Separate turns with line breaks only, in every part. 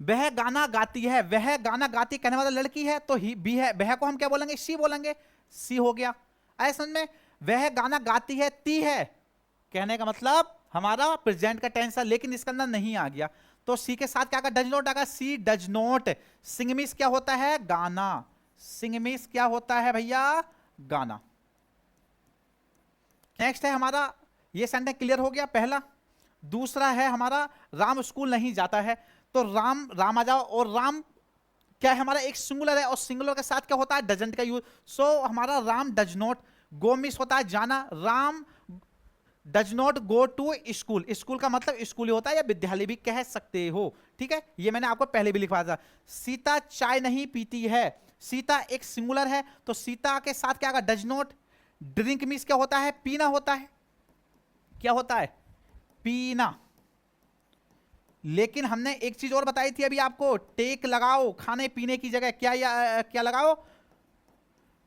वह गाना गाती है, वह गाना गाती कहने वाला लड़की है तो ही बी है, वह को हम क्या बोलेंगे, शी बोलेंगे, सी हो गया। आए समझ में? वह गाना गाती है ती है, कहने का मतलब हमारा प्रेजेंट का टेंस है, लेकिन इसके अंदर नहीं आ गया, तो सी के साथ क्या डज नॉट आएगा, सी डज नॉट। सिंग मिस क्या होता है, गाना। सिंग मिस क्या होता है भैया, गाना। नेक्स्ट है हमारा, ये सेंटेंस क्लियर हो गया पहला। दूसरा है हमारा, राम स्कूल नहीं जाता है, तो राम, राम आ जाओ, और राम क्या है हमारा, एक सिंगुलर है, और सिंगुलर के साथ क्या होता है, डजंट का यूज। सो हमारा Ram does not. Go means होता है जाना, Ram does not go to school. School का मतलब स्कूल ही होता है, या विद्यालय भी कह सकते हो, ठीक है, ये मैंने आपको पहले भी लिखवाया था। सीता चाय नहीं पीती है, सीता एक सिंगुलर है, तो सीता के साथ क्या, डज नॉट। ड्रिंक मीन्स क्या होता है, पीना होता है, क्या होता है, पीना। लेकिन हमने एक चीज और बताई थी अभी आपको, टेक लगाओ खाने पीने की जगह, क्या क्या लगाओ,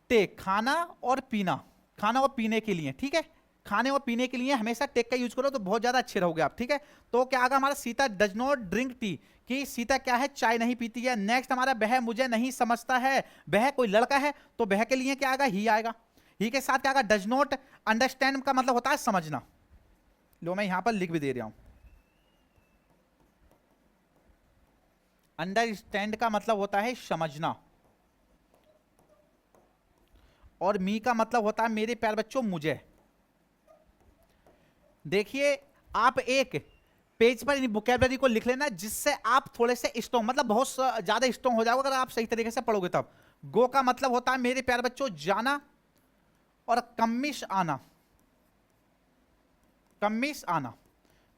टेक, खाना और पीना, खाना और पीने के लिए, ठीक है, खाने और पीने के लिए हमेशा टेक का यूज करो तो बहुत ज्यादा अच्छे रहोगे आप, ठीक है। तो क्या आगा हमारा, Sita does not drink tea, कि सीता क्या है, चाय नहीं पीती है। नेक्स्ट हमारा, वह मुझे नहीं समझता है, वह कोई लड़का है, तो वह के लिए क्या आएगा, ही आएगा। ही के साथ क्या आएगा, डज नॉट अंडरस्टैंड का मतलब होता है समझना। लो मैं यहां पर लिख भी दे रहा हूं, अंडरस्टैंड का मतलब होता है समझना, और मी का मतलब होता है मेरे प्यारे बच्चों मुझे। देखिए आप एक पेज पर इन वोकैबुलरी को लिख लेना, जिससे आप थोड़े से स्ट्रॉन्ग, मतलब बहुत ज्यादा स्ट्रॉन्ग हो जाओगे अगर आप सही तरीके से पढ़ोगे तब। गो का मतलब होता है मेरे प्यारे बच्चों जाना, और कमिश आना, कमिश आना।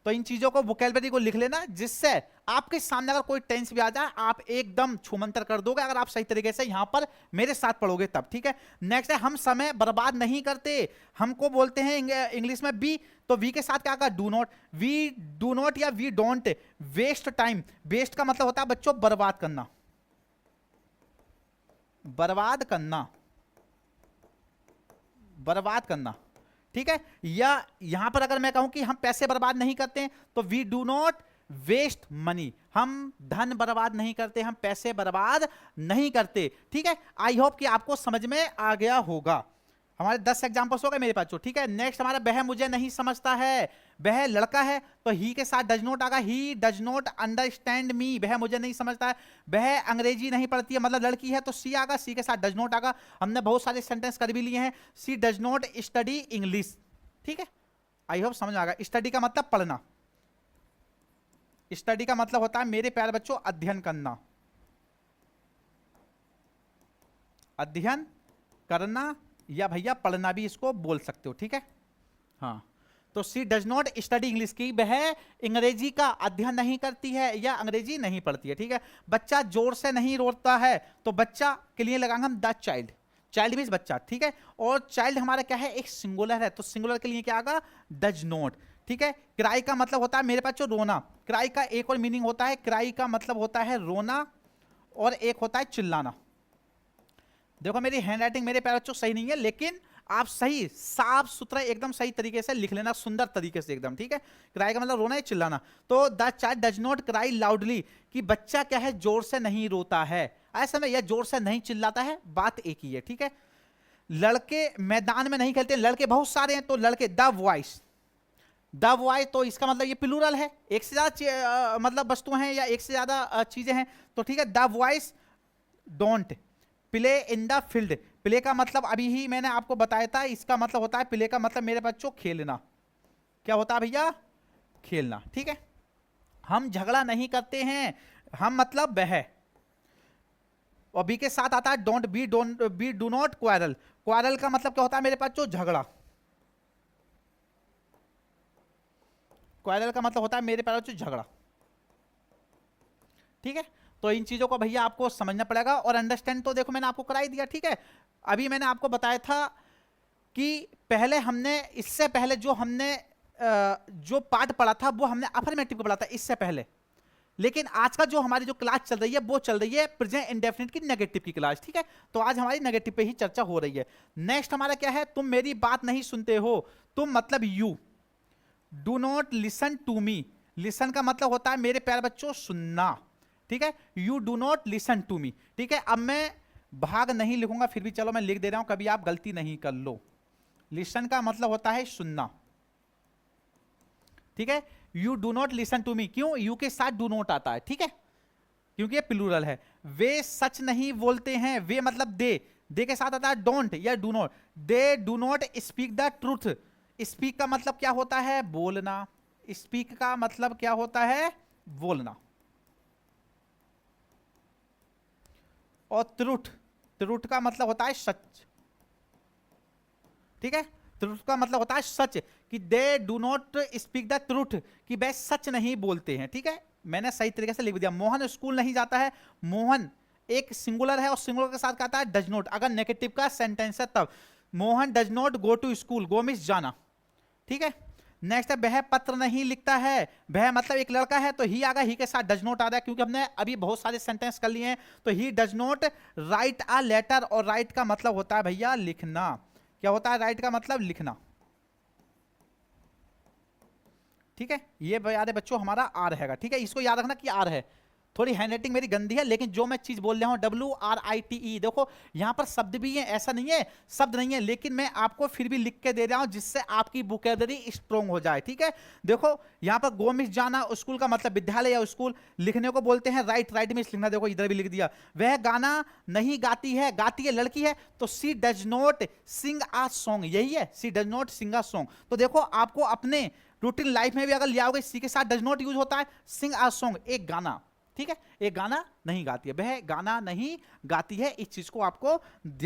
तो इन चीजों को वोकैबुलरी को लिख लेना, जिससे आपके सामने अगर कोई टेंस भी आ जाए आप एकदम छूमंतर कर दोगे, अगर आप सही तरीके से यहां पर मेरे साथ पढ़ोगे तब, ठीक है। नेक्स्ट है, हम समय बर्बाद नहीं करते, हमको बोलते हैं इंग्लिश में बी, तो वी के साथ क्या कहा, do not. We do not या we don't waste time. Waste का मतलब होता है बच्चों बर्बाद करना, बर्बाद करना, बर्बाद करना, ठीक है। या यहां पर अगर मैं कहूं कि हम पैसे बर्बाद नहीं करते, तो we do not waste money, हम धन बर्बाद नहीं करते, हम पैसे बर्बाद नहीं करते, ठीक है। आई होप कि आपको समझ में आ गया होगा। हमारे 10 एग्जांपल्स हो गए मेरे पास, जो ठीक है। नेक्स्ट हमारा, वह मुझे नहीं समझता है, वह लड़का है, तो ही के साथ डज नॉट आगा, he does not understand me, वह मुझे नहीं समझता है। वह अंग्रेजी नहीं पढ़ती है, मतलब लड़की है, तो सी आगा, सी के साथ डज नॉट आगा। हमने बहुत सारे सेंटेंस कर भी लिए हैं, सी डज नॉट स्टडी इंग्लिश, ठीक है। आई होप समझ आ गया। स्टडी का मतलब पढ़ना, स्टडी का मतलब होता है मेरे प्यारे बच्चों अध्ययन करना, अध्ययन करना, या भैया पढ़ना भी इसको बोल सकते हो, ठीक है। हाँ, तो she does not study English, की वह अंग्रेजी का अध्ययन नहीं करती है या अंग्रेजी नहीं पढ़ती है, ठीक है। बच्चा जोर से नहीं रोता है, तो बच्चा के लिए लगाएंगे हम द चाइल्ड, चाइल्ड मीन्स बच्चा, ठीक है। और चाइल्ड हमारा क्या है, एक सिंगुलर है, तो सिंगुलर के लिए क्या आएगा, डज नॉट, ठीक है। क्राई का मतलब होता है मेरे पास जो रोना, क्राई का एक और मीनिंग होता है, क्राई का मतलब होता है रोना, और एक होता है चिल्लाना। देखो मेरी हैंडराइटिंग मेरे प्यारे बच्चों सही नहीं है, लेकिन आप सही साफ सुथरा एकदम सही तरीके से लिख लेना, सुंदर तरीके से एकदम, ठीक है। क्राई का मतलब रोना है, चिल्लाना। तो the child does not cry loudly, कि बच्चा क्या है, जोर से नहीं रोता है, ऐसा में, या जोर से नहीं चिल्लाता है, बात एक ही है, ठीक है। लड़के मैदान में नहीं खेलते, लड़के बहुत सारे हैं, तो लड़के द वॉइस, द वॉइस, तो इसका मतलब ये प्लूरल है, एक से ज्यादा मतलब वस्तुएं हैं या एक से ज्यादा चीजें हैं, तो ठीक है। The voice don't play in the field, play का मतलब अभी ही मैंने आपको बताया था, इसका मतलब होता है, प्ले का मतलब मेरे बच्चों खेलना, क्या होता है भैया, खेलना, ठीक है। हम झगड़ा नहीं करते हैं, हम मतलब वह, और बी के साथ आता है don't be do not quarrel, quarrel का मतलब क्या होता है मेरे बच्चों, झगड़ा, क्वारल का मतलब होता है मेरे बच्चों झगड़ा, ठीक है। तो इन चीजों को भैया आपको समझना पड़ेगा, और अंडरस्टैंड तो देखो मैंने आपको करा ही दिया, ठीक है। अभी मैंने आपको बताया था कि पहले हमने, इससे पहले जो हमने जो पार्ट पढ़ा था वो हमने अफर्मेटिव को पढ़ा था इससे पहले, लेकिन आज का जो हमारी जो क्लास चल रही है वो चल रही है प्रेजेंट इंडेफिनिट की नेगेटिव की क्लास, ठीक है। तो आज हमारी नेगेटिव पे ही चर्चा हो रही है। नेक्स्ट हमारा क्या है, तुम मेरी बात नहीं सुनते हो, तुम मतलब you, do not listen to me, listen का मतलब होता है मेरे प्यारे बच्चों सुनना, ठीक है, you do not listen to me. ठीक है, अब मैं भाग नहीं लिखूंगा, फिर भी चलो मैं लिख दे रहा हूं, कभी आप गलती नहीं कर लो। लिसन का मतलब होता है सुनना। ठीक है, you do not listen to me, क्यों? यू के साथ डू नॉट आता है, ठीक है, क्योंकि ये प्लूरल है। वे सच नहीं बोलते हैं, वे मतलब दे के साथ आता है डोंट या do not. They do not speak the truth. Speak का मतलब क्या होता है? बोलना। स्पीक का मतलब क्या होता है? बोलना। और ट्रूथ का मतलब होता है सच। ठीक है, ट्रूथ का मतलब होता है सच, कि they do not speak the truth, कि वे सच नहीं बोलते हैं। ठीक है, मैंने सही तरीके से लिख दिया। मोहन स्कूल नहीं जाता है। मोहन एक सिंगुलर है और सिंगुलर के साथ कहता है डज नॉट, अगर नेगेटिव का सेंटेंस है तब। Mohan does not go to school, go means जाना। ठीक है, नेक्स्ट है वह पत्र नहीं लिखता है। वह मतलब एक लड़का है तो ही आ गया, ही के साथ डज नॉट आ रहा है, क्योंकि हमने अभी बहुत सारे सेंटेंस कर लिए हैं। तो he does not write a letter, और राइट का मतलब होता है भैया लिखना। क्या होता है राइट का मतलब? लिखना। ठीक है, ये याद है बच्चों हमारा आर रहेगा। ठीक है, इसको याद रखना कि आर है। थोड़ी हैंडराइटिंग मेरी गंदी है, लेकिन जो मैं चीज बोल रहा हूं WRITE, देखो यहां पर शब्द भी है, ऐसा नहीं है शब्द नहीं है, लेकिन मैं आपको फिर भी लिख के दे रहा हूं जिससे आपकी वोकैबुलरी स्ट्रोंग हो जाए। ठीक है, देखो यहां पर गो मींस जाना, स्कूल का मतलब विद्यालय या स्कूल, लिखने को बोलते हैं राइट, राइट मींस लिखना। देखो इधर भी लिख दिया। वह गाना नहीं गाती है, गाती है लड़की है, तो she does not sing a song, यही है, she does not sing a song. तो देखो आपको अपने रूटीन लाइफ में भी अगर ले आओगे, सी के साथ डज नॉट यूज होता है, सिंग आ सॉन्ग, एक गाना। ठीक है, एक गाना नहीं गाती है, वह गाना नहीं गाती है, इस चीज को आपको